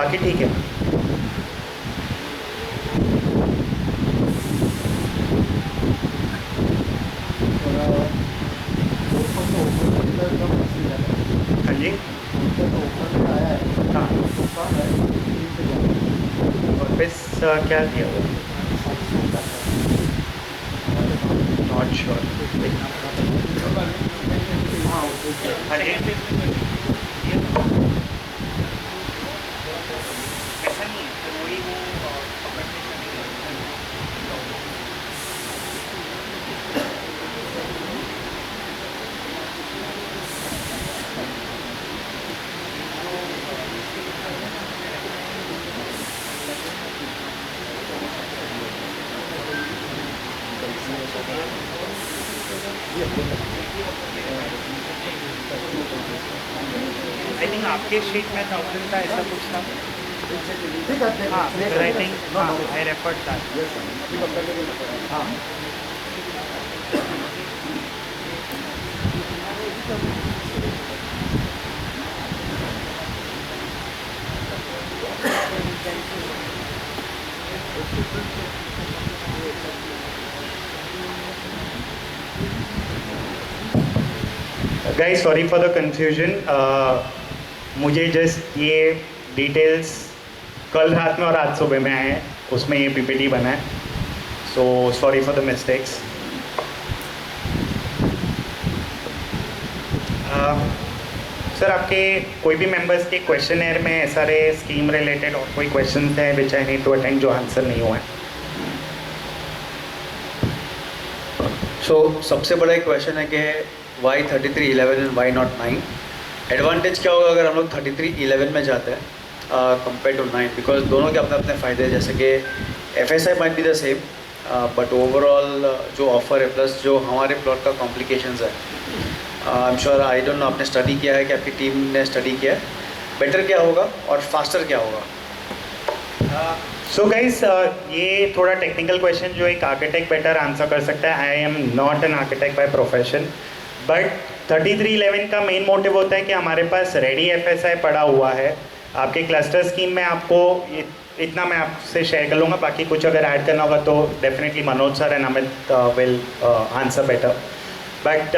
बाकी ठीक है। हाँ जी, हाँ। वापस क्या दिया वो, नॉट श्योर। अरे ऐसा नहीं है, तो वही वो पकड़ने का नहीं है। आई थिंक आपके शीट में 1000 था, ऐसा कुछ था। हाँ, I think I referred that. हाँ guys sorry for the confusion, मुझे जस्ट ये डिटेल्स कल रात में और आज सुबह में आए हैं, उसमें ये पीपीटी बना है, so sorry for the mistakes. Sir आपके कोई भी मेंबर्स के क्वेश्चनर में SRA स्कीम रिलेटेड और कोई क्वेश्चन है विच आई नीड टू अटेंड जो आंसर नहीं हुआ है? सो सबसे बड़ा एक क्वेश्चन है कि why 3311 and why not 9। Advantage क्या होगा अगर हम लोग 3311 में जाते हैं कंपेयर टू 9, बिकॉज दोनों के अपने अपने फ़ायदे हैं। जैसे कि FSI might be the same, but overall जो ऑफर है प्लस जो हमारे प्लॉट का कॉम्प्लिकेशंस है, आई am sure, I don't no आपने स्टडी किया है कि आपकी टीम ने स्टडी किया है, बेटर क्या होगा और फास्टर क्या होगा? सो गाइस ये थोड़ा टेक्निकल क्वेश्चन जो एक आर्किटेक्ट बेटर आंसर कर सकता है। आई am not an architect by profession, but 3311 का मेन मोटिव होता है कि हमारे पास रेडी FSI पड़ा हुआ है। आपके क्लस्टर स्कीम में आपको इतना मैं आपसे शेयर कर लूँगा, बाकी कुछ अगर ऐड करना होगा तो definitely Manoj sir and Amit will answer better. But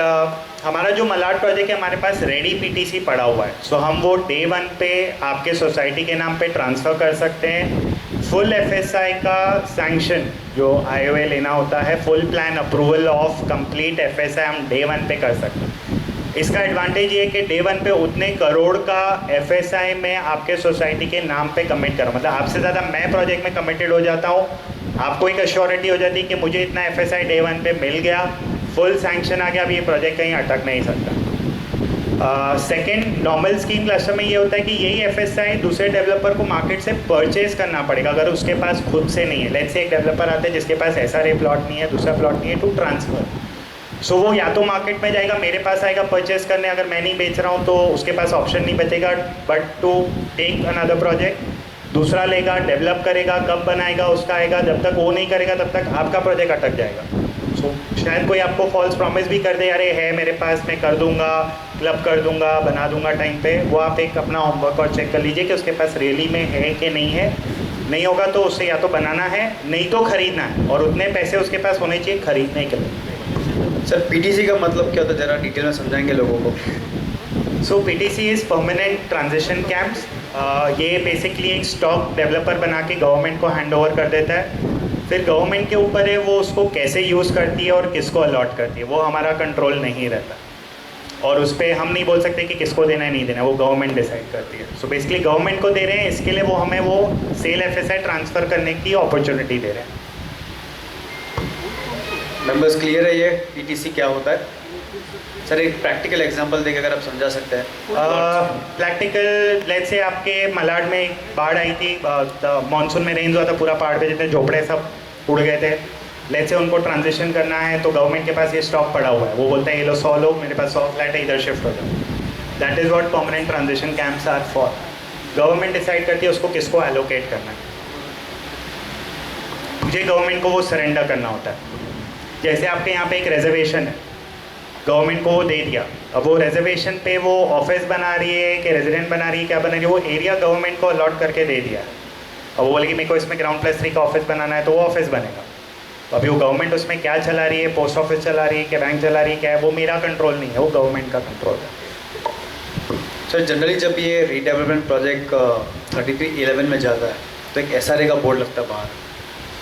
हमारा जो मलाड प्रोजेक्ट है, हमारे पास रेडी PTC पड़ा हुआ है, सो हम वो डे 1 पे आपके सोसाइटी के नाम पे ट्रांसफ़र कर सकते हैं। फुल FSI का सैंक्शन जो IOA लेना होता है, full plan approval of complete FSI हम डे 1 पे कर सकते हैं। इसका एडवांटेज ये है कि डे 1 पे उतने करोड़ का FSI में आपके सोसाइटी के नाम पे कमिट करो, मतलब आपसे ज़्यादा मैं प्रोजेक्ट में कमिटेड हो जाता हूँ, आपको एक अश्योरिटी हो जाती है कि मुझे इतना FSI डे 1 पे मिल गया, फुल सैंक्शन आ गया, अभी ये प्रोजेक्ट कहीं अटक नहीं सकता। सेकेंड, नॉर्मल स्कीम क्लस्टर में ये होता है कि यही FSI दूसरे डेवलपर को मार्केट से परचेज करना पड़ेगा अगर उसके पास खुद से नहीं है। लेट्स से एक डेवलपर आता है जिसके पास SRA प्लॉट नहीं है, दूसरा प्लॉट नहीं है, टू ट्रांसफ़र, सो वो या तो मार्केट में जाएगा, मेरे पास आएगा परचेज करने, अगर मैं नहीं बेच रहा हूँ तो उसके पास ऑप्शन नहीं बचेगा but to take another project. दूसरा लेगा, डेवलप करेगा, कब बनाएगा उसका आएगा, जब तक वो नहीं करेगा तब तक आपका प्रोजेक्ट अटक जाएगा। सो शायद कोई आपको फॉल्स प्रॉमिस भी कर दे, अरे है मेरे पास, मैं कर दूंगा, क्लब कर दूंगा, बना दूंगा टाइम पे, वो आप एक अपना होमवर्क और चेक कर लीजिए कि उसके पास रियली में है कि नहीं है। नहीं होगा तो उससे या तो बनाना है, नहीं तो खरीदना है, और उतने पैसे उसके पास होने चाहिए खरीदने के लिए। सर PTC का मतलब क्या होता है, ज़रा डिटेल में समझाएंगे लोगों को? सो PTC is permanent transition camps. ये बेसिकली एक स्टॉक डेवलपर बना के गवर्नमेंट को हैंड ओवर कर देता है, फिर गवर्नमेंट के ऊपर है वो उसको कैसे यूज़ करती है और किसको अलॉट करती है, वो हमारा कंट्रोल नहीं रहता, और उस पर हम नहीं बोल सकते कि किसको देना है नहीं देना है, वो गवर्नमेंट डिसाइड करती है। सो बेसिकली गवर्नमेंट को दे रहे हैं, इसके लिए वो हमें वो सेल FSI ट्रांसफ़र करने की अपॉर्चुनिटी दे रहे हैं। मेंबर्स क्लियर है ये PTC क्या होता है? सर एक प्रैक्टिकल एग्जांपल देकर अगर आप समझा सकते हैं। प्रैक्टिकल, लेट्स से आपके मलाड में एक बाढ़ आई थी, मानसून में रेंज हुआ था, पूरा पहाड़ पे जितने झोपड़े सब उड़ गए थे। लेट्स से उनको ट्रांजिशन करना है तो गवर्नमेंट के पास ये स्टॉक पड़ा हुआ है, वो बोलते हैं ये लो 100 लोग, मेरे पास 100 फ्लैट है, इधर शिफ्ट हो जाओ। That is what permanent transition camps are for. Government decide करती है उसको किसको एलोकेट करना है, मुझे गवर्नमेंट को वो सरेंडर करना होता है। जैसे आपके यहाँ पे एक रिजर्वेशन है, गवर्नमेंट को वो दे दिया। अब वो रिजर्वेशन पे वो ऑफिस बना रही है कि रेजिडेंट बना रही है, क्या बना रही है, वो एरिया गवर्नमेंट को अलॉट करके दे दिया है। अब वो बोले कि मेरे को इसमें ग्राउंड+3 का ऑफिस बनाना है, तो वो ऑफिस बनेगा। तो अभी वो गवर्नमेंट उसमें क्या चला रही है, पोस्ट ऑफिस चला रही है कि बैंक चला रही है, क्या है, वो मेरा कंट्रोल नहीं है, वो गवर्नमेंट का कंट्रोल है। सर जनरली जब ये रीडेवलपमेंट प्रोजेक्ट 3311 में जाता है तो एक SRA का बोर्ड लगता है बाहर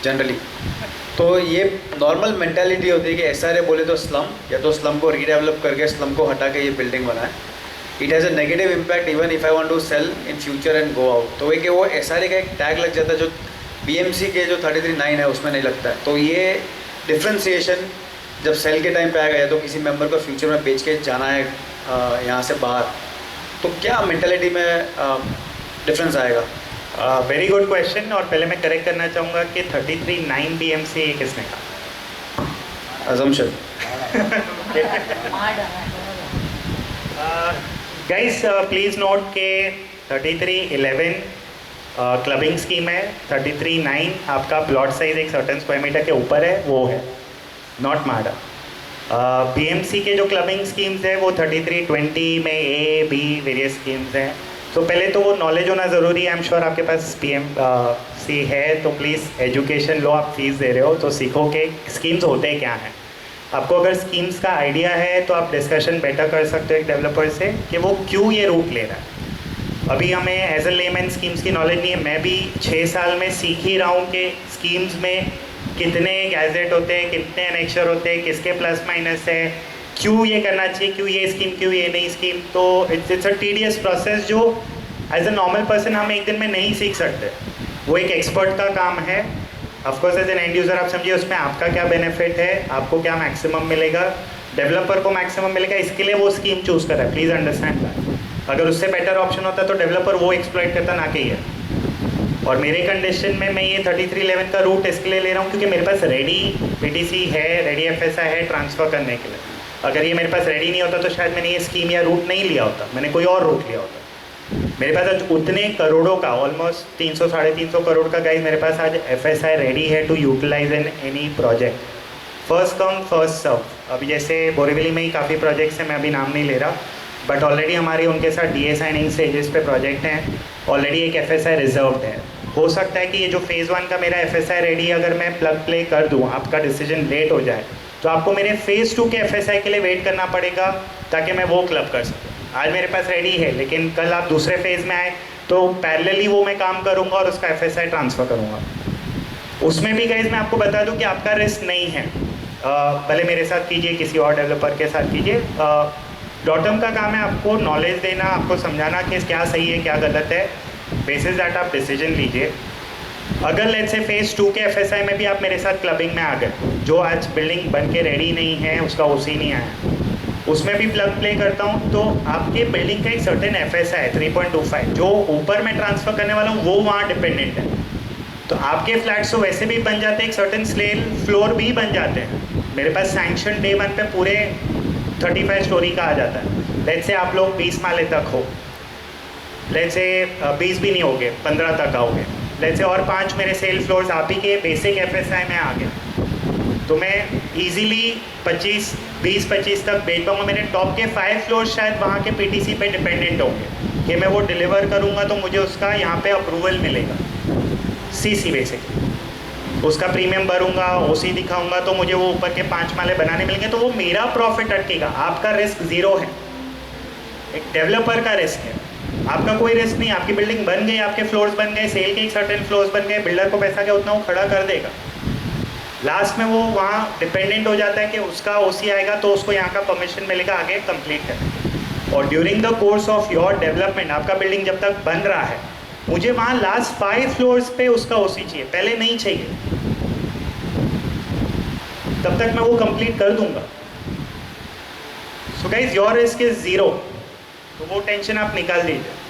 जनरली। तो ये नॉर्मल मेंटालिटी होती है कि SRA बोले तो स्लम, या तो स्लम को रीडेवलप करके स्लम को हटा के ये बिल्डिंग बनाए। It has a negative impact even if I want to sell in future and go out. तो एक वो SRA का एक टैग लग जाता है जो BMC के जो 33(9) है उसमें नहीं लगता है। तो ये डिफ्रेंसिएशन जब सेल के टाइम पे आएगा, या तो किसी मेंबर को फ्यूचर में बेच के जाना है यहाँ से बाहर, तो क्या मेंटालिटी में डिफरेंस आएगा? Very good question. और पहले मैं करेक्ट करना चाहूँगा कि 33(9) BMC ये किसने कहा? अजम्पशन। गाइस प्लीज़ नोट के 3311 क्लबिंग स्कीम है, 33(9) आपका प्लॉट साइज एक सर्टेन स्क्वायर मीटर के ऊपर है, वो है, नॉट माडा। BMC के जो क्लबिंग स्कीम्स है वो 3320 में A, B वेरियस स्कीम्स हैं। तो पहले तो वो नॉलेज होना ज़रूरी है। आई एम श्योर आपके पास PMC है, तो प्लीज़ एजुकेशन लो, आप फीस दे रहे हो तो सीखो कि स्कीम्स होते क्या हैं। आपको अगर स्कीम्स का आइडिया है तो आप डिस्कशन बेटर कर सकते हो एक डेवलपर से कि वो क्यों ये रूट ले रहा है। अभी हमें एज अ लेमैन स्कीम्स की नॉलेज नहीं है। मैं भी 6 साल में सीख ही रहा हूँ कि स्कीम्स में कितने गैजेट होते हैं, कितने एनेक्चर होते हैं, किसके प्लस माइनस है, क्यों ये करना चाहिए, क्यों ये स्कीम, क्यों ये नई स्कीम। तो इट्स अ टीडियस प्रोसेस जो एज अ नॉर्मल पर्सन हम एक दिन में नहीं सीख सकते। वो एक एक्सपर्ट का काम है। Of course as an end user आप समझिए उसमें आपका क्या बेनिफिट है, आपको क्या मैक्सिमम मिलेगा, डेवलपर को मैक्सिमम मिलेगा, इसके लिए वो स्कीम चूज़ कर रहा है। Please understand that. अगर उससे बेटर ऑप्शन होता तो डेवलपर वो एक्सप्लॉइट करता, ना कि ये। और मेरे कंडीशन में मैं ये 3311 का रूट इसके लिए ले रहा हूँ क्योंकि मेरे पास रेडी PTC है, रेडी FSI है ट्रांसफ़र करने के लिए। अगर ये मेरे पास रेडी नहीं होता तो शायद मैंने ये स्कीम या रूट नहीं लिया होता, मैंने कोई और रूट लिया होता। मेरे पास आज उतने करोड़ों का, ऑलमोस्ट 300 साढ़े 300 करोड़ का गाइस मेरे पास आज FSI रेडी है to utilize in any project. First come first serve. अभी जैसे बोरीवली में ही काफ़ी प्रोजेक्ट्स हैं, मैं अभी नाम नहीं ले रहा, बट ऑलरेडी हमारी उनके साथ DA साइनिंग स्टेजेस पे प्रोजेक्ट हैं, ऑलरेडी एक FSI रिजर्व्ड है। हो सकता है कि ये जो फेज़ 1 का मेरा FSI रेडी अगर मैं प्लग प्ले कर दूँ, आपका डिसीजन लेट हो जाए, तो आपको मेरे फेज़ 2 के FSI के लिए वेट करना पड़ेगा ताकि मैं वो क्लब कर सकूँ। आज मेरे पास रेडी है, लेकिन कल आप दूसरे फेज़ में आए तो पैरेलली वो मैं काम करूँगा और उसका FSI ट्रांसफ़र करूँगा। उसमें भी गाइस मैं आपको बता दूँ कि आपका रिस्क नहीं है। भले मेरे साथ कीजिए, किसी और डेवलपर के साथ कीजिए। डॉटम का काम है आपको नॉलेज देना, आपको समझाना कि क्या सही है क्या गलत है, बेसिस दैट आप डिसीजन लीजिए। अगर लेट्स से फेज़ 2 के FSI में भी आप मेरे साथ क्लबिंग में आ गए, जो आज बिल्डिंग बन के रेडी नहीं है, उसका OC नहीं आया, उसमें भी प्लग प्ले करता हूँ, तो आपके बिल्डिंग का एक सर्टेन FSI है 3.25, जो ऊपर मैं ट्रांसफ़र करने वाला हूँ वो वहाँ डिपेंडेंट है। तो आपके फ्लैट्स तो वैसे भी बन जाते हैं, एक सर्टेन स्लेल फ्लोर भी बन जाते हैं। मेरे पास सैंक्शन डे 1 पे पूरे 35 स्टोरी का आ जाता है। लेट्स से आप लोग 20 माले तक हो, लेट्स से 20 भी नहीं होगे, 15 तक आओगे, लेट्स से और 5 मेरे सेल फ्लोर्स आप ही के बेसिक FSI में आ गए, तो मैं इजीली 20-25 तक बेच पाऊँगा। मेरे टॉप के 5 फ्लोर शायद वहाँ के PTC पे डिपेंडेंट होंगे कि मैं वो डिलीवर करूँगा तो मुझे उसका यहाँ पे अप्रूवल मिलेगा, CC बेसिकली। उसका प्रीमियम भरूँगा, OC दिखाऊँगा तो मुझे वो ऊपर के 5 माले बनाने मिलेंगे, तो वो मेरा प्रॉफिट अटकेगा। आपका रिस्क ज़ीरो है, एक डेवलपर का रिस्क है। आपका कोई रिस्क नहीं, आपकी बिल्डिंग बन गई, आपके फ्लोर्स बन गए, सेल के एक सर्टेन फ्लोर्स बन गए, बिल्डर को पैसा क्या उतना वो खड़ा कर देगा। लास्ट में वो वहाँ डिपेंडेंट हो जाता है कि उसका OC आएगा तो उसको यहाँ का परमिशन मिलेगा आगे कंप्लीट करने। और during the course of your development, आपका बिल्डिंग जब तक बन रहा है, मुझे वहाँ लास्ट 5 फ्लोर्स पे उसका OC चाहिए, पहले नहीं चाहिए, तब तक मैं वो कंप्लीट कर दूंगा। So guys your risk is zero, तो वो टेंशन आप निकाल दीजिए।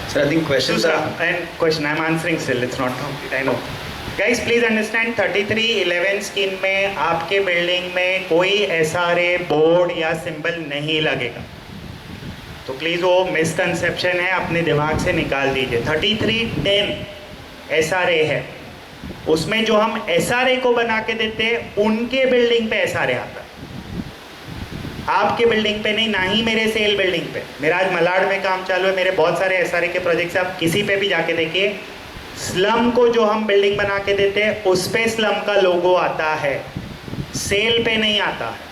Sir, I think questions are... And question I'm answering still, it's not complete, I know. Guys, please understand 3311 scheme में आपके बिल्डिंग में कोई SRA बोर्ड या सिंबल नहीं लगेगा, तो प्लीज़ वो मिसकंसेप्शन है, अपने दिमाग से निकाल दीजिए। 3310 SRA है, उसमें जो हम SRA को बना के देते हैं उनके बिल्डिंग पे SRA आता है। आपके बिल्डिंग पे नहीं, ना ही मेरे सेल बिल्डिंग पे। मेरा आज मलाड में काम चालू है, मेरे बहुत सारे एसआरए के प्रोजेक्ट्स, आप किसी पे भी जाके देखिए, स्लम को जो हम बिल्डिंग बना के देते हैं उस पे स्लम का लोगो आता है, सेल पे नहीं आता है।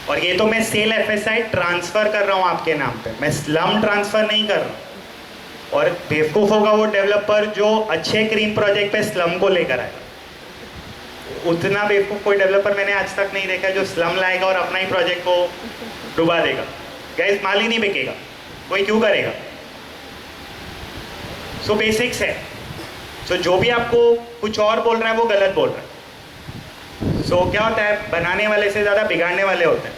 और ये तो मैं सेल एफएसआई ट्रांसफर कर रहा हूँ आपके नाम पे, मैं स्लम ट्रांसफर नहीं कर रहा हूँ। और बेवकूफ़ होगा वो डेवलपर जो अच्छे क्रीम प्रोजेक्ट पे स्लम को लेकर आएगा। उतना बेवकूफ़ कोई डेवलपर मैंने आज तक नहीं देखा जो स्लम लाएगा और अपना ही प्रोजेक्ट को डुबा देगा। गैस माल ही नहीं बिकेगा, कोई क्यों करेगा? सो बेसिक्स है। सो जो भी आपको कुछ और बोल रहा है वो गलत बोल रहा है। सो क्या होता है, बनाने वाले से ज़्यादा बिगाड़ने वाले होते हैं।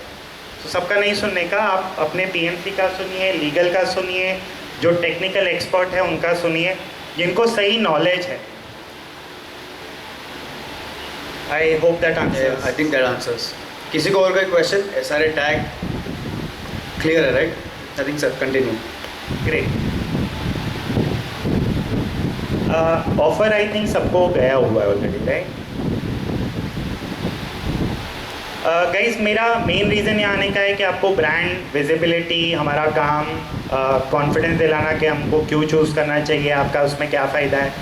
तो सबका नहीं सुनने का, आप अपने पीएमसी का सुनिए, लीगल का सुनिए, जो टेक्निकल एक्सपर्ट है उनका सुनिए, जिनको सही नॉलेज है। I hope that answers. I think that answers. किसी को और कोई क्वेश्चन? SRA टैग क्लियर है, right? I think sir, continue. Great. Offer I think सबको गया हुआ है ऑलरेडी, राइट? गाइस, मेरा मेन रीज़न यहाँ आने का है कि आपको ब्रांड विजिबिलिटी, हमारा काम, कॉन्फिडेंस दिलाना कि हमको क्यों चूज़ करना चाहिए, आपका उसमें क्या फ़ायदा है।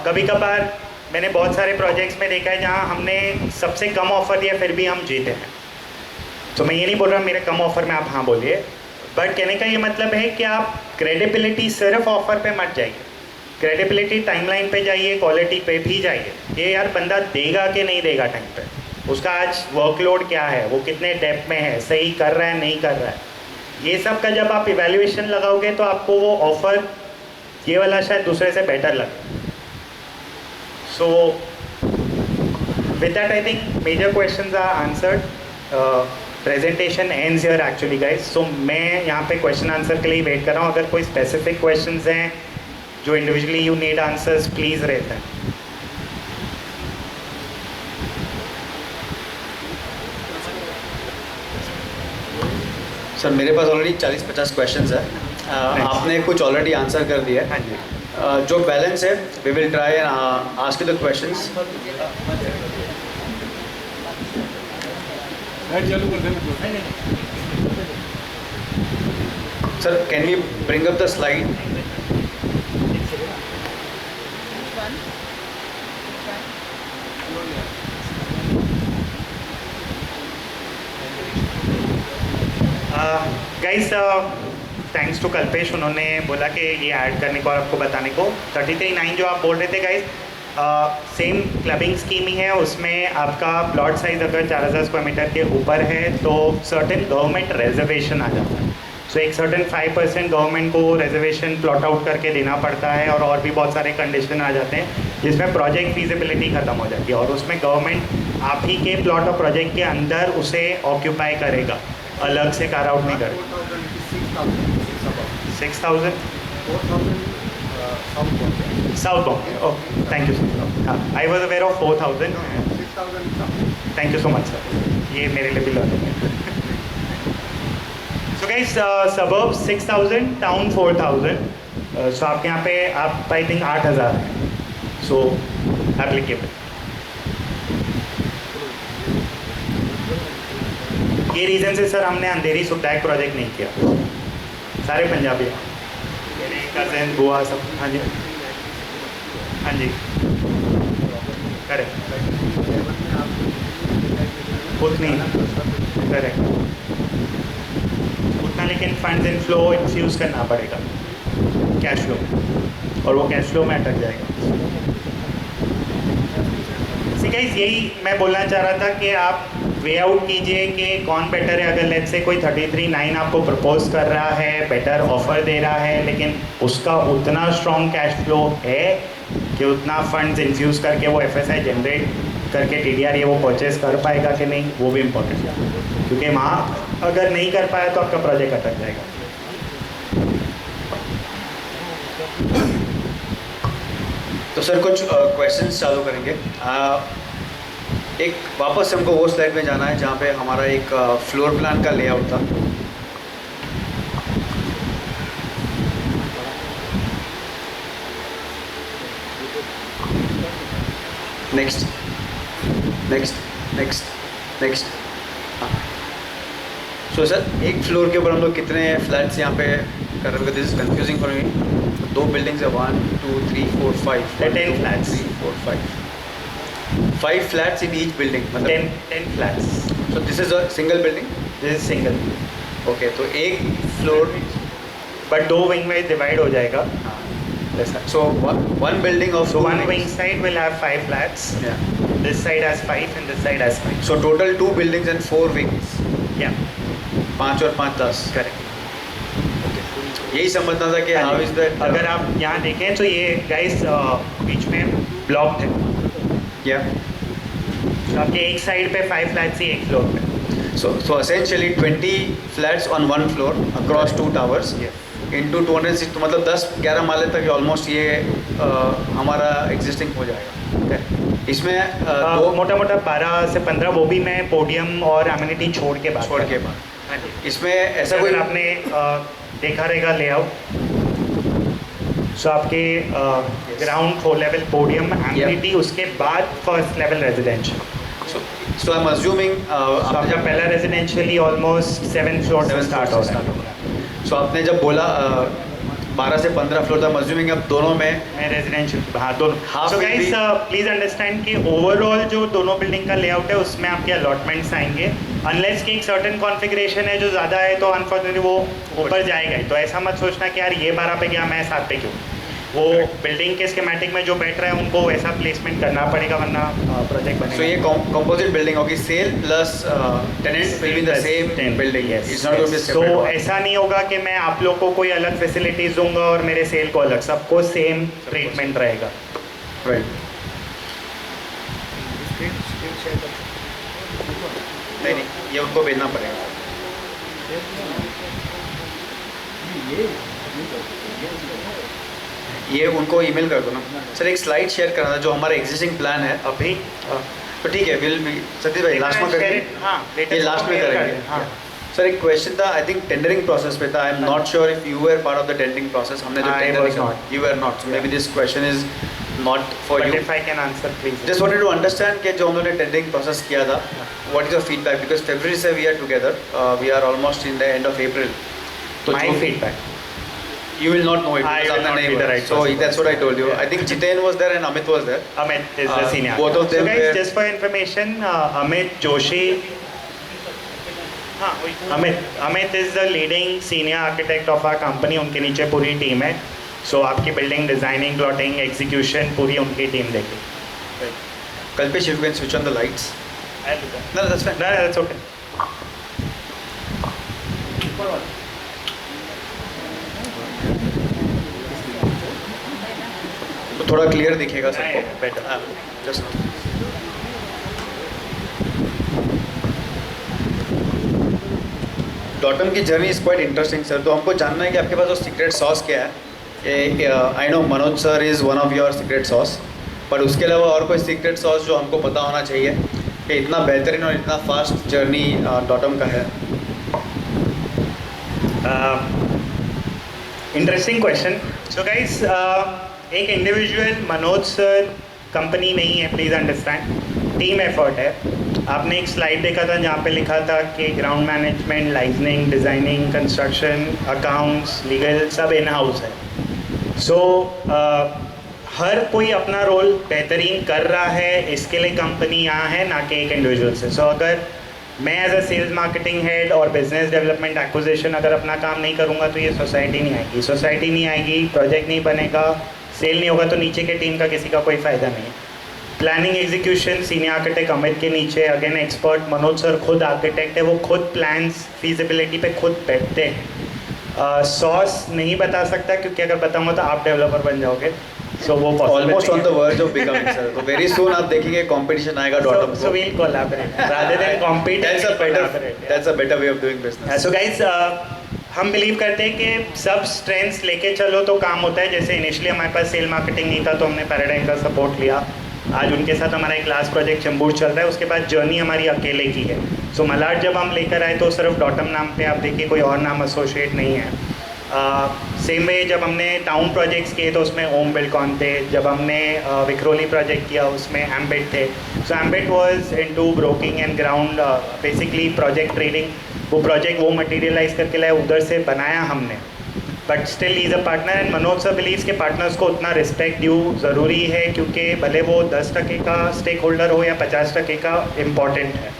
कभी कभार मैंने बहुत सारे प्रोजेक्ट्स में देखा है जहाँ हमने सबसे कम ऑफ़र दिया फिर भी हम जीते हैं। तो मैं ये नहीं बोल रहा मेरे कम ऑफ़र में आप हाँ बोलिए, बट कहने का ये मतलब है कि आप क्रेडिबिलिटी सिर्फ ऑफ़र पे मत जाइए, क्रेडिबिलिटी टाइमलाइन पे जाइए, क्वालिटी पे भी जाइए। ये यार बंदा देगा कि नहीं देगा टाइम पे, उसका आज वर्कलोड क्या है, वो कितने डेप्थ में है, सही कर रहा है नहीं कर रहा है, ये सब का जब आप इवैल्यूएशन लगाओगे तो आपको वो ऑफ़र ये वाला शायद दूसरे से बेटर लगे। So with that I think major questions are answered. Presentation ends here actually guys. So मैं यहाँ पे क्वेश्चन आंसर के लिए वेट कर रहा हूँ। अगर कोई स्पेसिफिक क्वेश्चंस हैं जो individually you need answers, please रहते हैं। सर मेरे पास ऑलरेडी 40-50 क्वेश्चंस है। आपने कुछ ऑलरेडी आंसर कर दिया है। हाँ जी। जो बैलेंस है we will try and ask you the questions. Sir can we bring up the slide? Guys, thanks to Kalpesh, उन्होंने बोला कि ये ऐड करने को और आपको बताने को। 33.9 जो आप बोल रहे थे गाइस, सेम क्लबिंग स्कीम ही है। उसमें आपका प्लॉट साइज अगर 4000 स्क्वायर मीटर के ऊपर है तो सर्टेन गवर्नमेंट रिजर्वेशन आ जाता है। सो एक सर्टेन 5% गवर्नमेंट को रिजर्वेशन प्लॉट आउट करके देना पड़ता है, और भी बहुत सारे कंडीशन आ जाते हैं जिसमें प्रोजेक्ट फीजिबिलिटी ख़त्म हो जाती है, और उसमें गवर्नमेंट आप ही के प्लॉट और प्रोजेक्ट के अंदर उसे ऑक्यूपाई करेगा, अलग से कार आउट नहीं करेगा। 6,000 south Bombay. Okay, thank you sir. हाँ, I was aware of 4,000। Thank you so much sir, ये मेरे लिए भी लर्निंग है। So guys, suburb 6,000, town 4,000। So आपके यहाँ पे आप आई थिंक 8,000 हैं। So applicable. ये रीज़न से सर हमने अंधेरी सुखदायक प्रोजेक्ट नहीं किया। सारे पंजाबी, मेरे कज़न, बुआ सब। हाँ जी, हाँ जी, करेक्ट। उतनी करेक्ट, उतना, लेकिन फंड्स इन फ्लो इन्फ्यूज़ करना पड़ेगा कैश फ्लो, और वो कैश फ्लो में अटक जाएगा। गाइस, यही मैं बोलना चाह रहा था कि आप वे आउट कीजिए कि कौन बेटर है। अगर लेट्स से कोई 33.9 आपको प्रपोज कर रहा है, बेटर ऑफर दे रहा है, लेकिन उसका उतना स्ट्रॉन्ग कैश फ्लो है कि उतना फंड्स इन्फ्यूज़ करके वो एफएसआई जनरेट करके टीडीआर ये वो परचेज कर पाएगा कि नहीं, वो भी इम्पोर्टेंट है। क्योंकि वहाँ अगर नहीं कर पाया तो आपका प्रोजेक्ट अटक जाएगा। तो सर कुछ क्वेश्चंस चालू करेंगे। एक वापस हमको वो स्लाइड में जाना है जहाँ पे हमारा एक फ्लोर प्लान का लेआउट था। Next next next next. So sir एक फ्लोर के ऊपर हम लोग कितने फ्लैट्स यहाँ पे कर रहे हैं? This is confusing for me. दो बिल्डिंग्स है, 1 2 3 4 5 10 flats. 3 4 5 flats in each building, मतलब 10 flats. So this is a single building. This is single. Okay, तो एक फ्लोर, But दो wing में divide हो जाएगा. So one building of So one wing side will have 5 flats. This side has 5 and this side has 5. So total 2 buildings and 4 wings, Yeah, 5 और 5 10। correct. यही समझना था कि हाउ इज दैट। अगर आप यहाँ देखें तो ये गाइस बीच में ब्लॉक है. या तो आपके एक साइड पे 5 फ्लैट्स ही एक फ्लोर पे. so essentially 20 flats on one floor across 2 towers Yes. into 206, तो मतलब 10-11 माले तक ऑलमोस्ट ये हमारा एग्जिस्टिंग हो जाएगा। इसमें दो मोटा मोटा 12 से 15, वो भी मैं पोडियम और अम्यूनिटी छोड़ के बात छोड़ कर के रहा बाद हूँ. इसमें ऐसा कोई अगर आपने देखा रहेगा लेआउट, सो आपके ground floor level podium immunity, उसके बाद first level residential. So I am assuming आपका पहला रेजिडेंशियली ऑलमोस्ट 7 फ्लोर से स्टार्ट हो रहा है. सो आपने जब बोला 12 से 15 फ्लोर, तो आई एम अज्यूमिंग अब दोनों में मैं रेजिडेंशियल, हाँ दोनों. Half so will guys be- please understand कि ओवरऑल जो दोनों बिल्डिंग का लेआउट है उसमें आपके अलॉटमेंट्स आएंगे. अनलेस कि एक सर्टन कॉन्फ़िगरेशन है जो ज़्यादा है तो अनफॉर्चुनेटली वो ऊपर जाएगा ही. तो ऐसा मत सोचना कि यार ये 12 पे गया मैं 7 पे क्यों. वो बिल्डिंग के स्कीमेटिक में जो बैठ रहा है उनको वैसा प्लेसमेंट करना पड़ेगा, वरना प्रोजेक्ट सो बनेगा. ये कंपोजिट बिल्डिंग होगी, sale plus tenant will be the same building. It's not going to be तो ऐसा नहीं होगा कि मैं आप लोग को कोई अलग फैसिलिटीज दूंगा और मेरे सेल को अलग, सबको सेम ट्रीटमेंट रहेगा. राइट। नहीं नहीं, ये उनको भेजना पड़ेगा। ये उनको ईमेल कर दो ना सर, एक स्लाइड शेयर करना जो हमारा एग्जिस्टिंग प्लान है अभी तो ठीक है, विल सतीश भाई लास्ट में करेंगे। हाँ, ये लास्ट में करेंगे। हाँ. सर एक क्वेश्चन था, आई थिंक टेंडरिंग प्रोसेस पे था, I am not sure if you were part of the tendering process. हमने जो I was tendering not. You were not, so maybe this question is not for But you. if I can answer, please. Just wanted to understand कि जो हम लोगों ने tendering process किया था, what is your feedback, because February से we are together, we are almost in the end of April. तो My feedback. you will not know it I because will आपने not नहीं be the बोला। right So person. that's what I told you. I think Jiten was there and Amit was there. Amit is the senior. both of them So guys, were- just for information, Amit Joshi. हाँ, Amit is the leading senior architect of our company. उनके नीचे पूरी team है. So आपकी building designing, plotting, execution पूरी उनकी team देगी. Kalpesh, if you can switch on the lights. No, that's fine. No, that's okay. तो थोड़ा क्लियर दिखेगा सबको। Better. Just डॉटम की journey is quite interesting sir. तो हमको जानना है कि आपके पास जो सीक्रेट सॉस क्या है। I know Manoj sir is one of your secret sauce, but उसके अलावा और कोई सीक्रेट सॉस जो हमको पता होना चाहिए कि इतना बेहतरीन और इतना फास्ट जर्नी डॉटम का है। Interesting question. सो गाइस, एक इंडिविजुअल मनोज सर कंपनी नहीं है, प्लीज़ अंडरस्टैंड. टीम एफर्ट है. आपने एक स्लाइड देखा था जहाँ पे लिखा था कि ground management, liaisoning, designing, construction, accounts, legal सब इन हाउस है. सो हर कोई अपना रोल बेहतरीन कर रहा है, इसके लिए कंपनी यहाँ है, ना कि एक इंडिविजुअल से. सो अगर मैं as a sales marketing head और बिजनेस डेवलपमेंट एक्विजिशन अगर अपना काम नहीं करूँगा तो ये सोसाइटी नहीं आएगी. सोसाइटी नहीं आएगी, प्रोजेक्ट नहीं बनेगा, सेल नहीं होगा, तो नीचे के टीम का किसी का कोई फ़ायदा नहीं है. Planning execution senior architect Amit के नीचे अगेन एक्सपर्ट मनोज सर खुद आर्किटेक्ट है, वो खुद प्लान्स फीजिबिलिटी पे खुद बैठते हैं. सॉस नहीं बता सकता क्योंकि अगर बताऊंगा तो आप डेवलपर बन जाओगे. सो वो almost on the verge of becoming sir. तो वेरी सून आप देखेंगे कंपटीशन आएगा datum so we'll collaborate rather than compete. That's a better, collaborate, yeah. that's a better way of doing business. So guys, हम believe करते हैं कि सब strengths लेके चलो तो काम होता है. जैसे इनिशियली हमारे पास सेल मार्केटिंग नहीं था तो हमने पैराडाइम का सपोर्ट लिया. आज उनके साथ हमारा एक लास्ट प्रोजेक्ट चंबूर चल रहा है. उसके बाद जर्नी हमारी अकेले की है. सो मलाड जब हम लेकर आए तो सिर्फ डॉटम नाम पे, आप देखिए कोई और नाम एसोसिएट नहीं है. सेम वे जब हमने टाउन प्रोजेक्ट्स किए तो उसमें ओम बिल्डकॉन थे, जब हमने विक्रोली प्रोजेक्ट किया उसमें एम्बेड थे. So embed was into broking and ground basically project trading. वो प्रोजेक्ट वो मटेरियलाइज करके लाए, उधर से बनाया हमने. But still is a partner and Manoj sir believes के पार्टनर्स को उतना रिस्पेक्ट ड्यू ज़रूरी है, क्योंकि भले वो 10% का स्टेक होल्डर हो या 50% का, इम्पॉर्टेंट है.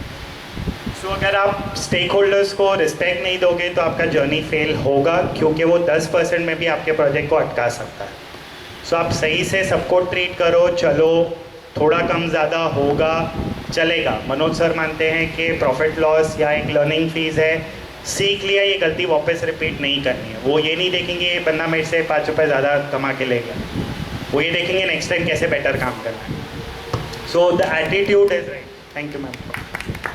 सो अगर आप स्टेक होल्डर्स को रिस्पेक्ट नहीं दोगे तो आपका जर्नी फेल होगा, क्योंकि वो 10% में भी आपके प्रोजेक्ट को अटका सकता है. सो आप सही से सबको ट्रीट करो, चलो थोड़ा कम ज़्यादा होगा, चलेगा. मनोज सर मानते हैं कि प्रॉफिट लॉस या एक लर्निंग फीस है, सीख लिया, ये गलती वापस रिपीट नहीं करनी है. वो ये नहीं देखेंगे ये बंदा मेरे से 5 रुपये ज़्यादा कमा के ले गया, वो ये देखेंगे नेक्स्ट टाइम कैसे बेटर काम करना है. So the attitude is right. Thank you ma'am.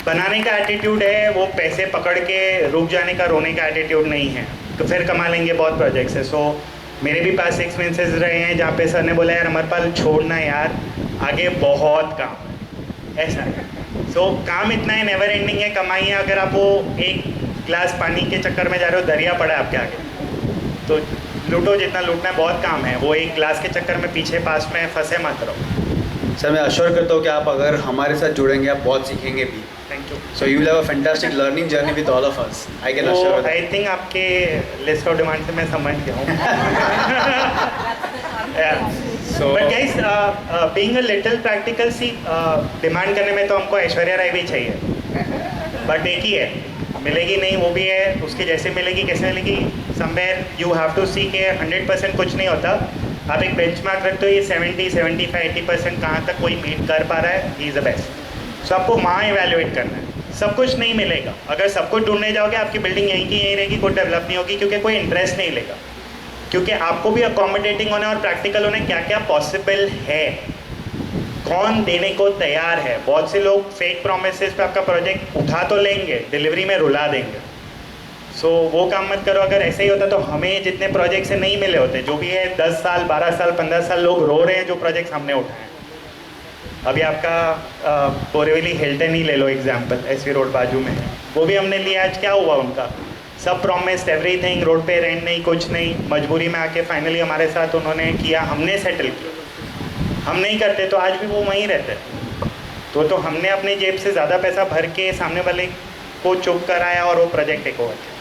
बनाने का एटीट्यूड है, वो पैसे पकड़ के रुक जाने का, रोने का एटीट्यूड नहीं है. तो फिर कमा लेंगे बहुत प्रोजेक्ट्स है. सो मेरे भी पास एक्सपीरियंसेस रहे हैं जहाँ पे सर ने बोला यार अमरपाल छोड़ना यार, आगे बहुत काम है, ऐसा है. सो काम इतना है, नेवर एंडिंग है, कमाई है. अगर आप वो एक गिलास पानी के चक्कर में जा रहे हो, दरिया पड़ा है आपके आगे, तो लूटो जितना लूटना है, बहुत काम है. वो एक गिलास के चक्कर में पीछे पास में फंसे मत रहो. सर मैं अश्योर करता हूँ कि आप अगर हमारे साथ जुड़ेंगे आप बहुत सीखेंगे भी. Thank you. So you will have a fantastic learning journey with all of us. I can assure. I think आपके लिस्ट ऑफ डिमांड से मैं समझ गया हूँ. But guys being a little practical, see demand करने में तो हमको ऐश्वर्या राय भी चाहिए, बट एक ही है, मिलेगी नहीं, वो भी है, उसके जैसे मिलेगी कैसे मिलेगी. समवेयर यू हैव टू सी के 100% कुछ नहीं होता. आप एक बेंचमार्क रखते हो, ये 70, 75, 80% कहाँ तक कोई मीट कर पा रहा है, ही इज़ द बेस्ट. सो आपको वहाँ इवैल्यूएट करना है. सब कुछ नहीं मिलेगा, अगर सब कुछ ढूंढने जाओगे आपकी बिल्डिंग यहीं की यहीं रहेगी, कोई डेवलप नहीं होगी, क्योंकि कोई इंटरेस्ट नहीं लेगा. क्योंकि आपको भी अकोमोडेटिंग होना और प्रैक्टिकल होना, क्या क्या पॉसिबल है, कौन देने को तैयार है. बहुत से लोग फेक प्रोमिसेस पे आपका प्रोजेक्ट उठा तो लेंगे, डिलीवरी में रुला देंगे. सो वो काम मत करो. अगर ऐसे ही होता तो हमें जितने प्रोजेक्ट से नहीं मिले होते, जो भी है 10 साल 12 साल 15 साल लोग रो रहे हैं जो प्रोजेक्ट्स हमने उठाए. अभी आपका बोरीवली हिल्टन ही ले लो एग्जाम्पल, एसवी रोड बाजू में है, वो भी हमने लिया. आज क्या हुआ उनका, सब प्रॉमिस्ड एवरीथिंग, रोड पे रेंट नहीं, कुछ नहीं, मजबूरी में आके फाइनली हमारे साथ उन्होंने किया, हमने सेटल किया. हम नहीं करते तो आज भी वो वहीं रहते. तो हमने अपनी जेब से ज़्यादा पैसा भर के सामने वाले को चुप कराया और वो प्रोजेक्ट टेक ओवर किया,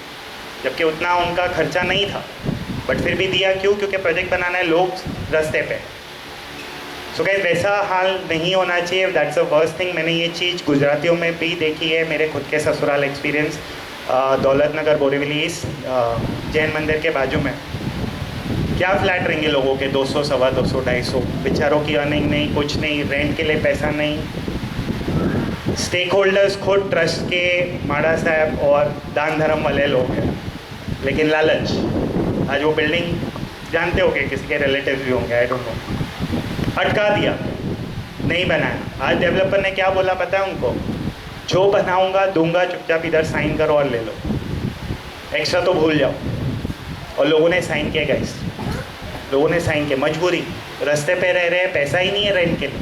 जबकि उतना उनका खर्चा नहीं था, बट फिर भी दिया. क्यों? क्योंकि प्रोजेक्ट बनाना है, लोग रास्ते पे. सो गाइस वैसा हाल नहीं होना चाहिए. That's a worst thing. मैंने ये चीज़ गुजरातियों में भी देखी है, मेरे खुद के ससुराल एक्सपीरियंस. दौलत नगर बोरीवली जैन मंदिर के बाजू में क्या फ्लैट रहेंगे लोगों के, 200, 250, 250. बेचारों की अर्निंग नहीं, कुछ नहीं, रेंट के लिए पैसा नहीं. स्टेक होल्डर्स खुद ट्रस्ट के माड़ा साहब और दान धर्म वाले लोग हैं, लेकिन लालच. आज वो बिल्डिंग जानते होंगे, किसी के रिलेटिव्स भी होंगे, आई डोंट नो, अटका दिया, नहीं बनाया. आज डेवलपर ने क्या बोला पता है उनको, जो बनाऊंगा दूंगा, चुपचाप इधर साइन करो और ले लो, एक्स्ट्रा तो भूल जाओ. और लोगों ने साइन किया गाइस, लोगों ने साइन किया. मजबूरी, रास्ते पे रह रहे हैं, पैसा ही नहीं है रेंट के लिए,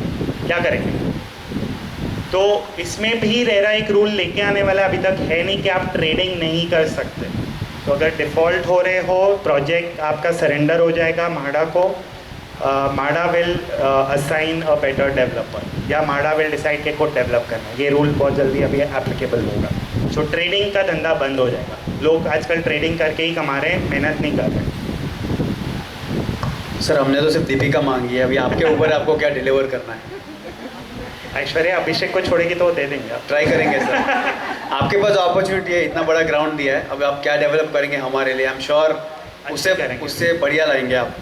क्या करेंगे. तो इसमें भी रेरा एक रूल लेके आने वाला अभी तक है नहीं कि आप ट्रेडिंग नहीं कर सकते. तो अगर डिफ़ॉल्ट हो रहे हो, प्रोजेक्ट आपका सरेंडर हो जाएगा माड़ा को. माड़ा will assign a better developer, या माड़ा विल डिसाइड के खुद डेवलप करना. ये रूल बहुत जल्दी अभी एप्लीकेबल होगा. सो ट्रेडिंग का धंधा बंद हो जाएगा. लोग आजकल ट्रेडिंग करके ही कमा रहे हैं, मेहनत नहीं कर रहे. सर हमने तो सिर्फ दीपिका मांगी है, अभी आपके ऊपर आपको क्या डिलीवर करना है. ऐश्वर्या अभिषेक को छोड़ेगी तो वो दे देंगे आप. ट्राई करेंगे सर. आपके पास अपॉर्चुनिटी है, इतना बड़ा ग्राउंड दिया है, अब आप क्या डेवलप करेंगे हमारे लिए. आई एम श्योर उससे बढ़िया लाएंगे आप.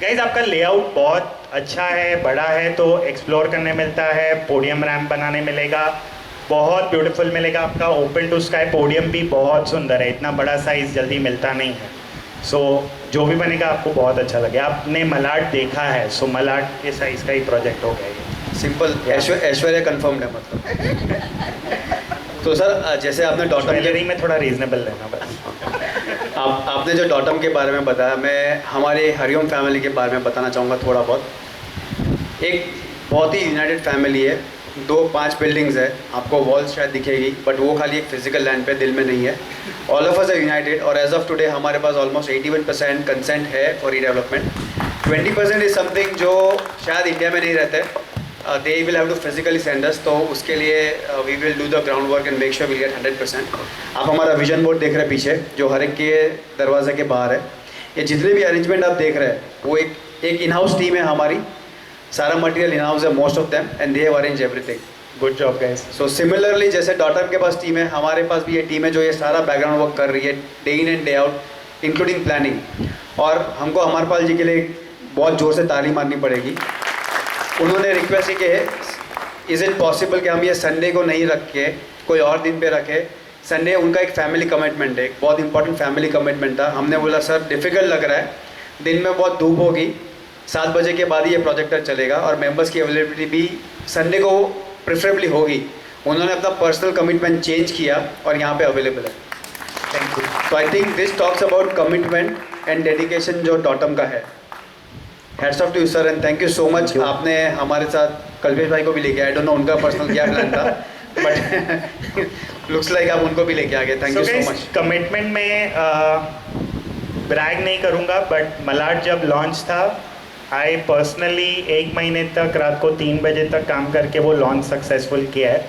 गाइज आपका लेआउट बहुत अच्छा है, बड़ा है, तो एक्सप्लोर करने मिलता है. पोडियम रैम्प बनाने मिलेगा, बहुत ब्यूटीफुल मिलेगा. आपका ओपन टू स्काई पोडियम भी बहुत सुंदर है, इतना बड़ा साइज़ जल्दी मिलता नहीं है. सो जो भी बनेगा आपको बहुत अच्छा लगे. आपने मलाड देखा है, सो मलाड के साइज़ का ही प्रोजेक्ट हो गया ये. सिंपल. ऐश्वर्या कंफर्म्ड है मतलब. तो सर जैसे आपने डॉटम ज्वेलरी में थोड़ा रीजनेबल लेना बस. आपने जो डॉटम के बारे में बताया, मैं हमारे हरिओम फैमिली के बारे में बताना चाहूँगा थोड़ा बहुत. एक बहुत ही यूनाइटेड फैमिली है, 5 बिल्डिंग्स है, आपको वॉल्स शायद दिखेगी, बट वो खाली एक फिजिकल लैंड पे, दिल में नहीं है. All of us are united, और एज ऑफ टुडे हमारे पास ऑलमोस्ट 81% कंसेंट है फॉर रीडेवलपमेंट. 20% इज समथिंग जो शायद इंडिया में नहीं रहते. They will have to physically send us, तो उसके लिए we will do the ground work and make sure we get 100%. आप हमारा विजन बोर्ड देख रहे हैं पीछे, जो हर एक के दरवाजे के बाहर है. ये जितने भी अरेंजमेंट आप देख रहे हैं वो एक इन हाउस टीम है हमारी. सारा मटेरियल इन हाउस है, most of them, and they have arrange everything. Good job guys. So similarly जैसे डॉटर के पास टीम है, हमारे पास भी ये टीम है जो ये सारा बैकग्राउंड वर्क कर रही है day in and day out, including planning. और हमको अमरपाल जी के लिए बहुत ज़ोर से ताली मारनी पड़ेगी. उन्होंने रिक्वेस्ट की है, इज़ इट पॉसिबल कि हम ये संडे को नहीं रख के कोई और दिन पे रखें. संडे उनका एक फैमिली कमिटमेंट है, एक बहुत इंपॉर्टेंट फैमिली कमिटमेंट था. हमने बोला सर डिफ़िकल्ट लग रहा है, दिन में बहुत धूप होगी, 7 बजे के बाद ही ये प्रोजेक्टर चलेगा और मेंबर्स की अवेलेबिलिटी भी संडे को प्रेफरेबली होगी. उन्होंने अपना पर्सनल कमिटमेंट चेंज किया और यहाँ पे अवेलेबल है. Thank you. तो I think this talks about commitment and dedication जो टॉटम का है. Hats off to you sir and thank you so much. आपने हमारे साथ कल्पेश भाई को भी लेके, आई डोंट नो उनका पर्सनल क्या प्लान था, बट लुक्स लाइक आप उनको भी लेके आ गए. Thank you so much. Commitment में ब्रैग नहीं करूँगा, बट मलाड जब लॉन्च था, आई पर्सनली 1 महीने तक रात को 3 बजे तक काम करके वो लॉन्च सक्सेसफुल किया है.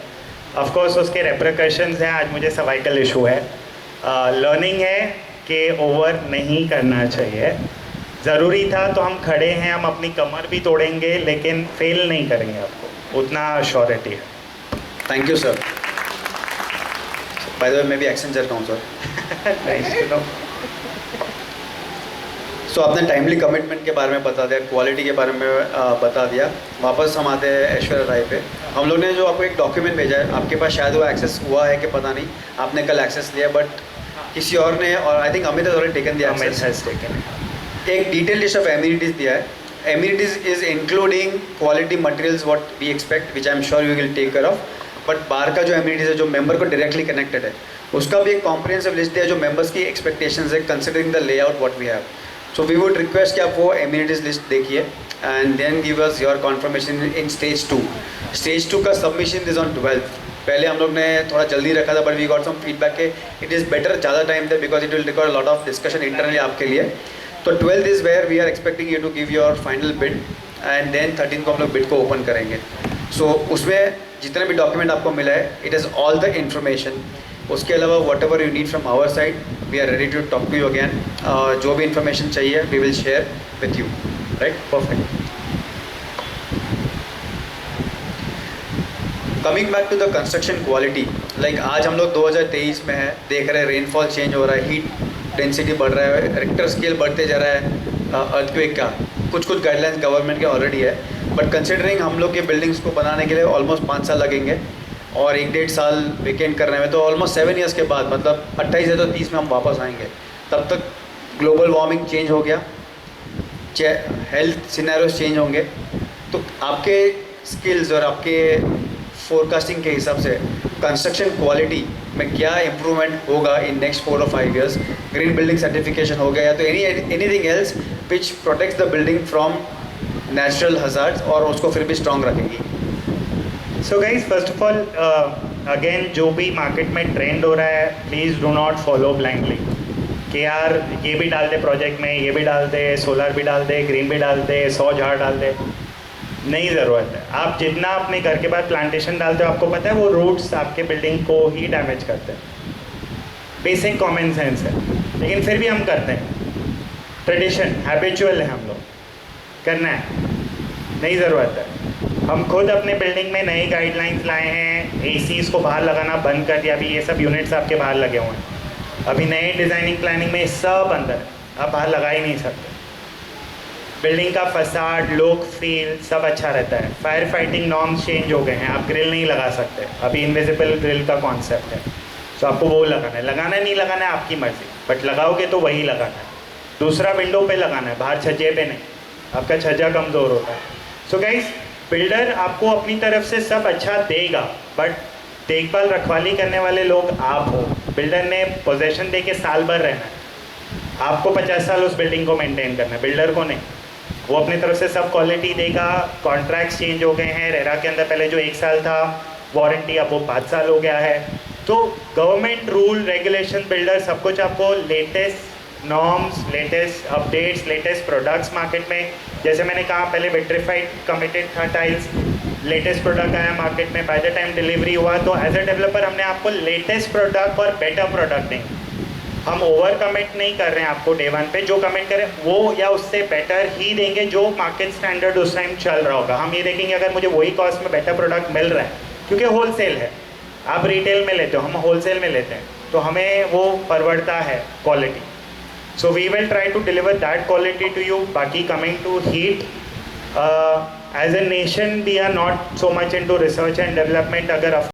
ऑफकोर्स उसके रेप्रिकॉशंस हैं, आज मुझे सर्वाइकल इशू है. लर्निंग है कि ओवर नहीं करना चाहिए. ज़रूरी था तो हम खड़े हैं, हम अपनी कमर भी तोड़ेंगे लेकिन फेल नहीं करेंगे, आपको उतना श्योरिटी है. Thank you sir. By the way मैं भी एक्सेंचर का हूँ sir. Nice to know. So आपने टाइमली कमिटमेंट के बारे में बता दिया, क्वालिटी के बारे में बता दिया. वापस हम आते हैं ऐश्वर्या राय पे. हम लोग ने जो आपको एक डॉक्यूमेंट भेजा है, आपके पास शायद वो एक्सेस हुआ है कि पता नहीं, आपने कल एक्सेस लिया, बट किसी और ने, और I think Amit has already taken दिया. Amit has taken. एक डिटेल लिस्ट ऑफ एमिनिटीज़ दिया है. Amenities is including quality materials what we expect, which I am sure we will take care of. But बाहर का जो एमिनिटीज़ है जो मेंबर को डायरेक्टली कनेक्टेड है, उसका भी एक कॉम्प्रिहेंसिव लिस्ट दिया है जो मेंबर्स की एक्सपेक्टेशंस है considering the layout what we have. So we would request कि आप वो एमिनिटीज़ लिस्ट देखिए and then give us your confirmation in stage 2. Stage 2 का सबमिशन इज़ ऑन 12th. पहले हम लोग ने थोड़ा जल्दी रखा था, but we got some feedback के इट इज़ बेटर ज़्यादा टाइम था because it will require lot of discussion internally आपके लिए. तो 12th is where we are expecting you to give your final bid and then 13th को हम लोग bid को ओपन करेंगे. सो उसमें जितने भी डॉक्यूमेंट आपको मिला है, it is all the information. उसके अलावा whatever you need from our side, we are ready to talk to you again. जो भी इन्फॉर्मेशन चाहिए we will share with you. Right, perfect. Coming back to the construction quality, like आज हम लोग 2023 में है, देख रहे हैं रेनफॉल चेंज हो रहा है, हीट डेंसिटी बढ़ रहा है, रिक्टर स्केल बढ़ते जा रहा है अर्थक्वेक का. कुछ गाइडलाइंस गवर्नमेंट के ऑलरेडी है, बट कंसिडरिंग हम लोग के बिल्डिंग्स को बनाने के लिए ऑलमोस्ट 5 साल लगेंगे और 1-1.5 साल वेकेंट करने में, तो ऑलमोस्ट 7 ईयर्स के बाद, मतलब 28 है तो 30 में हम वापस आएंगे. तब तक ग्लोबल वार्मिंग चेंज हो गया, हेल्थ सिनेरियोज चेंज होंगे. तो आपके स्किल्स और आपके फोरकास्टिंग के हिसाब से कंस्ट्रक्शन क्वालिटी में क्या इम्प्रूवमेंट होगा in next 4 or 5 years? Green building certification हो गया या तो anything else which protects the building from natural hazards और उसको फिर भी स्ट्रॉन्ग रखेंगी. So guys, first of all again जो भी मार्केट में ट्रेंड हो रहा है, please do not follow blindly कि यार ये भी डाल दे प्रोजेक्ट में, ये भी डाल दे, सोलर भी डाल दे, ग्रीन भी डाल दे, 100 झाड़ डाल दे. नहीं ज़रूरत है. आप जितना अपने घर के बाद प्लांटेशन डालते हो, आपको पता है वो रूट्स आपके बिल्डिंग को ही डैमेज करते हैं. बेसिक कॉमन सेंस है, लेकिन फिर भी हम करते हैं. ट्रेडिशन, हैबिचुअल है, हम लोग करना है, नहीं ज़रूरत है. हम खुद अपने बिल्डिंग में नई गाइडलाइंस लाए हैं. एसीज़ को बाहर लगाना बंद कर दिया. अभी ये सब यूनिट्स आपके बाहर लगे हुए हैं. अभी नए डिज़ाइनिंग प्लानिंग में सब अंदर है, आप बाहर लगा ही नहीं सकते. बिल्डिंग का फसाड, लुक, फील सब अच्छा रहता है. फायर फाइटिंग नॉर्म्स चेंज हो गए हैं, आप ग्रिल नहीं लगा सकते. अभी इनविजिबल ग्रिल का कॉन्सेप्ट है, तो आपको वो लगाना है नहीं लगाना है आपकी मर्ज़ी, बट लगाओगे तो वही लगाना है. दूसरा विंडो पे लगाना है, बाहर छज्जे पे नहीं. आपका छज्जा कमज़ोर होता है. सो गाइस, बिल्डर आपको अपनी तरफ से सब अच्छा देगा, बट देखभाल रखवाली करने वाले लोग आप हो. बिल्डर ने पोजेशन दे के साल भर रहना है, आपको 50 साल उस बिल्डिंग को मेंटेन करना है, बिल्डर को नहीं. वो अपनी तरफ से सब क्वालिटी देगा। कॉन्ट्रैक्ट्स चेंज हो गए हैं, रेरा के अंदर पहले जो 1 साल था वारंटी, अब वो 5 साल हो गया है। तो गवर्नमेंट रूल रेगुलेशन बिल्डर सब कुछ आपको latest norms, latest updates, latest products market में, जैसे मैंने कहा पहले विट्रीफाइड कमिटेड था टाइल्स, लेटेस्ट प्रोडक्ट आया मार्केट में, बाय द टाइम डिलीवरी हुआ तो एज अ डेवलपर हमने आपको लेटेस्ट प्रोडक्ट और बेटर प्रोडक्ट देंगे। हम ओवर कमिट नहीं कर रहे हैं आपको डे वन पे, जो कमिट करें वो या उससे बेटर ही देंगे जो मार्केट स्टैंडर्ड उस टाइम चल रहा होगा। हम ये देखेंगे अगर मुझे वही कॉस्ट में बेटर प्रोडक्ट मिल रहा है, क्योंकि होलसेल है, आप रिटेल में लेते हो, हम होलसेल में लेते हैं, तो हमें वो परवड़ता है quality. So we will try to deliver that quality to you. बाकी coming to heat, as a nation we are not so much into research and development. अगर ऑफ